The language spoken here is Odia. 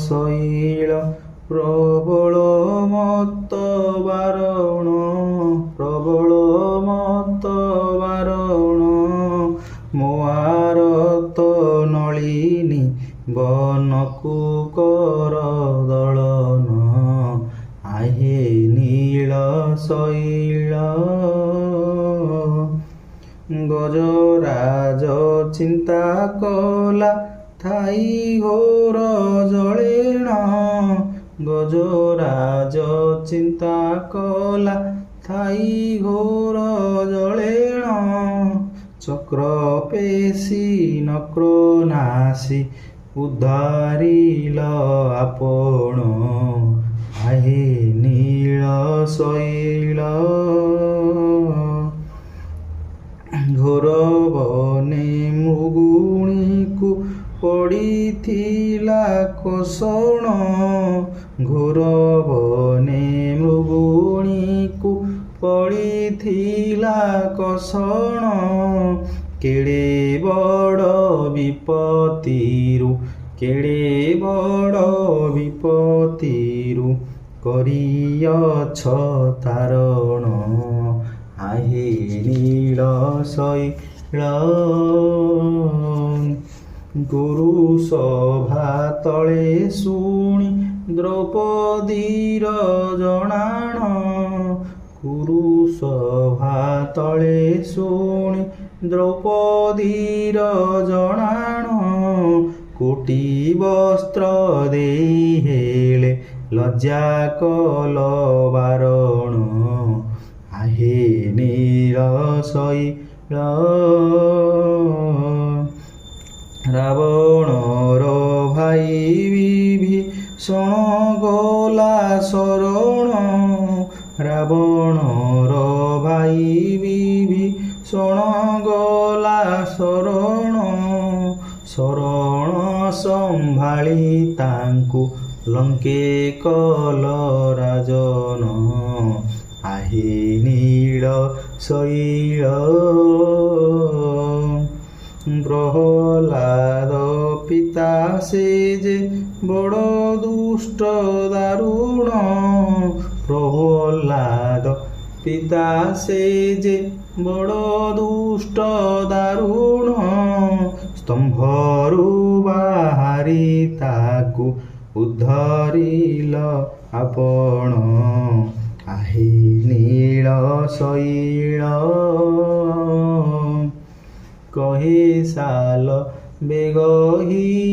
ଶୈଳ ପ୍ରବଳ ମତ ବାରଣ ମୋ ଆରତ ନଳିନୀ ବନକୁ କର ଦଳନ ଆହେ ନୀଳ ଶୈଳ ଗଜରାଜ ଚିନ୍ତା କଲା ଥାଇ ଘୋର ଜଳେଣ ଗଜରାଜ ଚିନ୍ତା କଲା ଥାଇ ଘୋର ଜଳେଣ ଚକ୍ର ପେଶୀ ନକ୍ର ନାଶୀ ଉଦ୍ଧାରିଲ ଆପଣ ଆହେ ନୀଳ ଶୈଳ ଘୋର ବନେ ମୃଗୁଣୀକୁ ପଡ଼ିଥିଲା କୋଷଣ ଘୋର ବନେ ମୃଗୁଣୀକୁ ପଡ଼ିଥିଲା କୋଷଣ କେଡ଼େ ବଡ଼ ବିପତ୍ତିରୁ କରିଅଛ ତାରଣ ଆହେ ନୀଳ ଶୈଳ ଗୁରୁ ସଭା ତଳେ ଶୁଣି ଦ୍ରୌପଦୀର ଜଣାଣ ଗୁରୁ ସଭା ତଳେ ଶୁଣି ଦ୍ରୌପଦୀର ଜଣାଣ କୋଟି ବସ୍ତ୍ର ଦେଇ ହେଲେ ଲଜ୍ଜା କଲ ବାରଣ ଆହେ ନୀଳ ଶୈଳ ରାବଣର ଭାଇ ବିଭୀଷଣ ଗଲା ଶରଣ ରାବଣର ଭାଇ ବିଭୀଷଣ ଗଲା ଶରଣ ସମ୍ଭାଳି ତାଙ୍କୁ ଲଙ୍କେ କଲ ରାଜନ ଆହେ ନୀଳ ଶୈଳ ପ୍ରହ୍ଲାଦ ପିତା ସେ ଯେ ବଡ଼ ଦୁଷ୍ଟ ଦାରୁଣ ପ୍ରହ୍ଲାଦ ପିତା ସେ ଯେ ବଡ଼ ଦୁଷ୍ଟ ଦାରୁଣ ସ୍ତମ୍ଭରୁ ବାହାରି ତାକୁ ଉଦ୍ଧରିଲ ଆପଣ ଆହେ ନୀଳ ଶୈଳ କହି ସାଲ ବେଗହୀନ